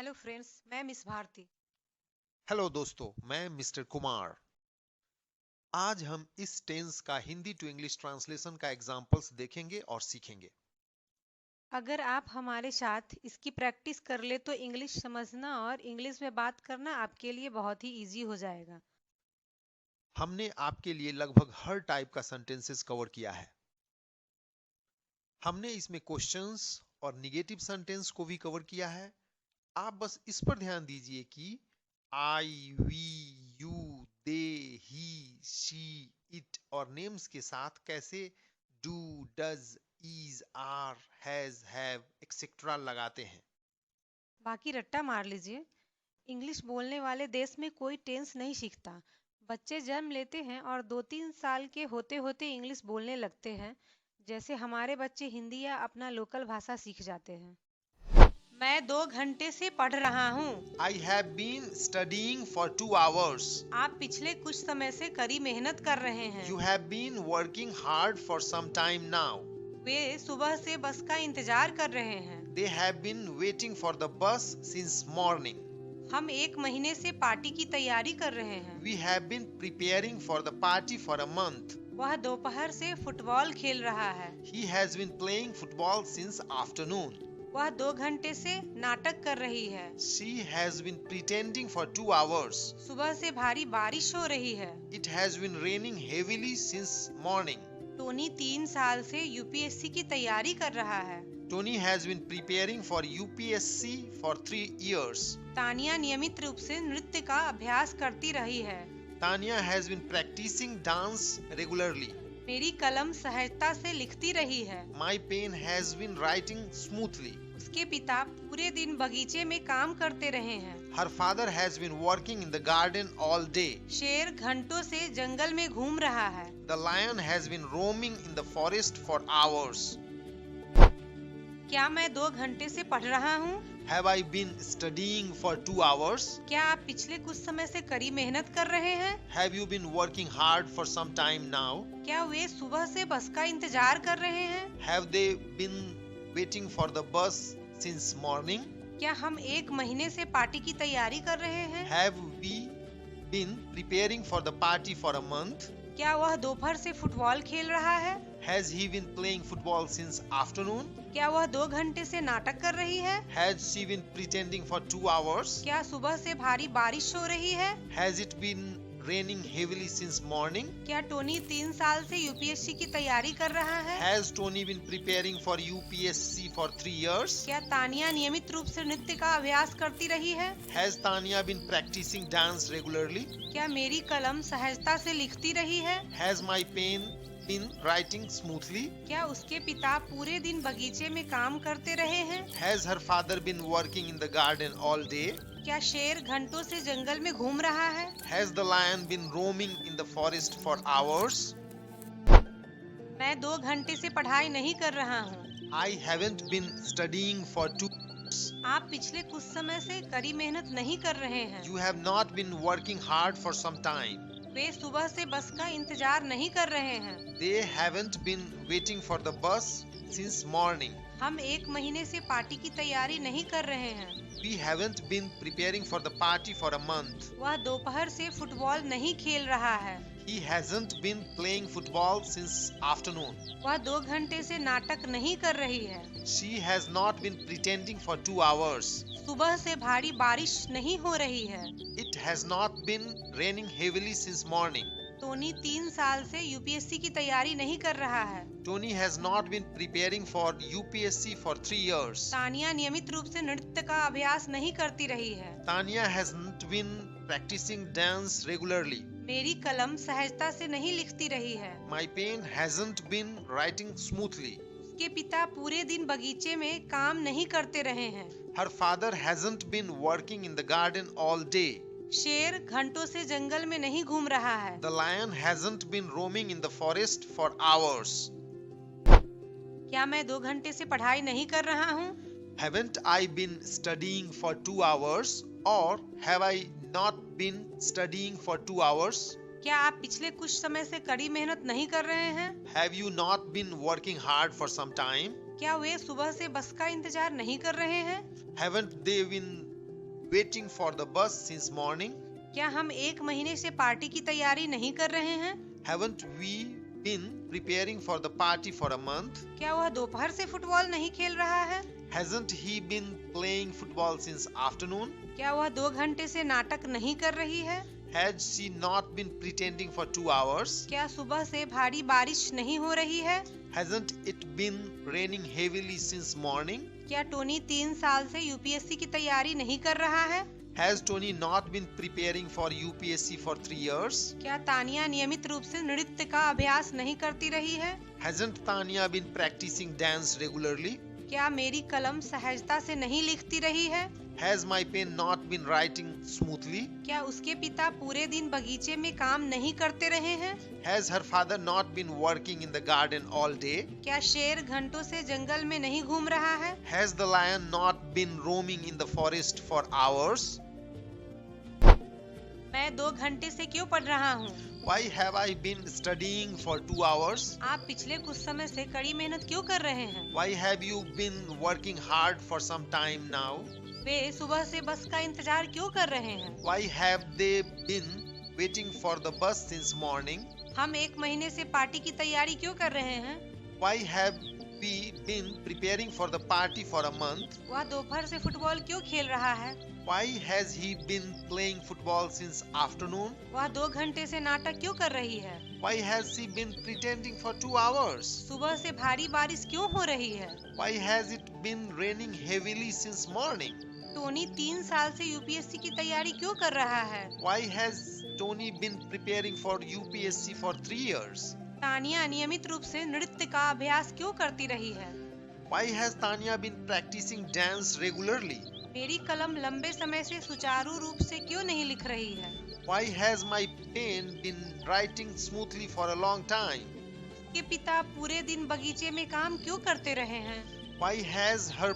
Hello friends, मैं miss Bharti. Hello दोस्तों, मैं मिस्टर कुमार। आज हम इस टेंस का हिंदी टू इंग्लिश ट्रांसलेशन का एग्जांपल्स देखेंगे और सीखेंगे। अगर आप हमारे साथ इसकी प्रैक्टिस कर ले तो इंग्लिश समझना और इंग्लिश में बात करना आपके लिए बहुत ही इजी हो जाएगा। हमने आपके लिए लगभग हर टाइप का सेंटेंसेस कवर किया है। हमने इसमें क्वेश्चंस और निगेटिव सेंटेंस को भी कवर किया है। आप बस इस पर ध्यान दीजिए कि I, we, you, they, he, she, it और नेम्स के साथ कैसे do, does, is, are, has, have etcetera लगाते हैं। बाकी रट्टा मार लीजिए। इंग्लिश बोलने वाले देश में कोई टेंस नहीं सीखता। बच्चे जन्म लेते हैं और 2-3 साल के होते होते इंग्लिश बोलने लगते हैं, जैसे हमारे बच्चे हिंदी या अपना लोकल भाषा सीख जाते हैं। मैं 2 घंटे से पढ़ रहा हूँ। I have been studying for 2 hours. आप पिछले कुछ समय से कड़ी मेहनत कर रहे हैं। You have been working hard for some time now. वे सुबह से बस का इंतजार कर रहे हैं। They have been waiting for the bus since morning. हम 1 महीने से पार्टी की तैयारी कर रहे हैं। We have been preparing for the party for a month. वह दोपहर से फुटबॉल खेल रहा है। He has been playing football since afternoon. वह 2 घंटे से नाटक कर रही है। She has been pretending for 2 hours. सुबह से भारी बारिश हो रही है। It has been raining heavily since morning. Tony 3 साल से यूपीएससी की तैयारी कर रहा है। Tony has been preparing for UPSC for 3 years. Tania नियमित रूप से नृत्य का अभ्यास करती रही है। Tanya has been practicing dance regularly. मेरी कलम सहजता से लिखती रही है। My pen has been writing smoothly. उसके पिता पूरे दिन बगीचे में काम करते रहे हैं। Her father has been working in the garden all day. शेर घंटों से जंगल में घूम रहा है। The lion has been roaming in the forest for hours. क्या मैं 2 घंटे से पढ़ रहा हूँ? Have I been studying for 2 hours? क्या आप पिछले कुछ समय से कड़ी मेहनत कर रहे हैं? Have you been working hard for some time now? क्या वे सुबह से बस का इंतजार कर रहे हैं? Have they been waiting for the bus since morning? क्या हम 1 महीने से पार्टी की तैयारी कर रहे हैं? Have we been preparing for the party for a month? क्या वह दोपहर से फुटबॉल खेल रहा है? Has he been playing football since afternoon? क्या वह 2 घंटे से नाटक कर रही है? Has she been pretending for 2 hours? क्या सुबह से भारी बारिश हो रही है? Has it been raining heavily since morning? क्या टोनी 3 साल से यूपीएससी की तैयारी कर रहा है? Has Tony been preparing for UPSC for 3 years? क्या तानिया नियमित रूप से नृत्य का अभ्यास करती रही है? Has Tanya been practicing dance regularly? क्या मेरी कलम सहजता से लिखती रही है? Has my pen been writing smoothly? क्या उसके पिता पूरे दिन बगीचे में काम करते रहे हैं? Has her father been working in the garden all day? क्या शेर घंटों से जंगल में घूम रहा है? Has the lion been roaming in the forest for hours? मैं 2 घंटे से पढ़ाई नहीं कर रहा हूँ। I haven't been studying for 2 hours. आप पिछले कुछ समय से कड़ी मेहनत नहीं कर रहे हैं। You have not been working hard for some time. वे सुबह से बस का इंतजार नहीं कर रहे हैं। They haven't been waiting for the bus since morning. हम 1 महीने से पार्टी की तैयारी नहीं कर रहे हैं। We haven't been preparing for the party for a month. वह दोपहर से फुटबॉल नहीं खेल रहा है। He hasn't been playing football since afternoon. वह 2 घंटे से नाटक नहीं कर रही है। She has not been pretending for 2 hours. सुबह से भारी बारिश नहीं हो रही है। It has not been raining heavily since morning. Tony 3 साल से यूपीएससी की तैयारी नहीं कर रहा है। Tony has not been preparing for UPSC for 3 years. Tania नियमित रूप से नृत्य का अभ्यास नहीं करती रही है। Tanya hasn't been practicing dance regularly. मेरी कलम सहजता से नहीं लिखती रही है। My pen hasn't been writing smoothly. उसके पिता पूरे दिन बगीचे में काम नहीं करते रहे हैं। Her father hasn't been working in the garden all day. शेर घंटों से जंगल में नहीं घूम रहा है। The lion hasn't been roaming in the forest for hours. क्या मैं 2 घंटे से पढ़ाई नहीं कर रहा हूँ? Haven't I been studying for 2 hours? Or have I not been studying for 2 hours? क्या आप पिछले कुछ समय से कड़ी मेहनत नहीं कर रहे हैं? Have you not been working hard for some time? क्या वे सुबह से बस का इंतजार नहीं कर रहे हैं? Haven't they been waiting for the bus since morning? क्या हम 1 महीने से पार्टी की तैयारी नहीं कर रहे हैं? Haven't we been preparing for the party for a month? क्या वह दोपहर से फुटबॉल नहीं खेल रहा है? Hasn't he been playing football since afternoon? क्या वह 2 घंटे से नाटक नहीं कर रही है? Had she not been pretending for 2 hours? क्या सुबह से भारी बारिश नहीं हो रही है? Hasn't it been raining heavily since morning? क्या टोनी 3 साल से यूपीएससी की तैयारी नहीं कर रहा है? Has Tony not been preparing for UPSC for 3 years? क्या तानिया नियमित रूप से नृत्य का अभ्यास नहीं करती रही है? Hasn't Tanya been practicing dance regularly? क्या मेरी कलम सहजता से नहीं लिखती रही है? Has my pen not been writing smoothly? क्या उसके पिता पूरे दिन बगीचे में काम नहीं करते रहे हैं? Has her father not been working in the garden all day? क्या शेर घंटों से जंगल में नहीं घूम रहा है? Has the lion not been roaming in the forest for hours? मैं 2 घंटे से क्यों पढ़ रहा हूँ? Why have I been studying for 2 hours? आप पिछले कुछ समय से कड़ी मेहनत क्यों कर रहे हैं? Why have you been working hard for some time now? वे सुबह से बस का इंतजार क्यों कर रहे हैं? Why have they been waiting for the bus since morning? हम 1 महीने से पार्टी की तैयारी क्यों कर रहे हैं? Why have we been preparing for the party for a month? वह दोपहर से फुटबॉल क्यों खेल रहा है? Why has he been playing football since afternoon? वह 2 घंटे से नाटक क्यों कर रही है? Why has she been pretending for 2 hours? सुबह से भारी बारिश क्यों हो रही है? Why has it been raining heavily since morning? Tony 3 साल से यूपीएससी की तैयारी क्यों कर रहा है? Why has Tony been preparing for UPSC for 3 years? Tania नियमित रूप से नृत्य का अभ्यास क्यों करती रही है? Why has Tanya been practicing dance regularly? मेरी कलम लंबे समय से सुचारू रूप से क्यों नहीं लिख रही है? Why has my pen been writing smoothly for a long time? उसके पिता पूरे दिन बगीचे में काम क्यों करते रहे हैं? Why has her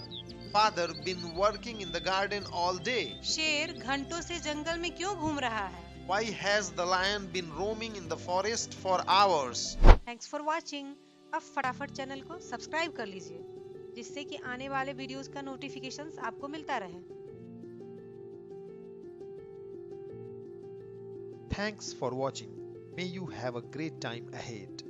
father been working in the garden all day? शेर घंटों से जंगल में क्यों घूम रहा है? Why has the lion been roaming in the forest for hours? Thanks for watching. अब फटाफट चैनल को सब्सक्राइब कर लीजिए जिससे कि आने वाले वीडियोस का नोटिफिकेशंस आपको मिलता रहे। Thanks for watching. May you have a great time ahead.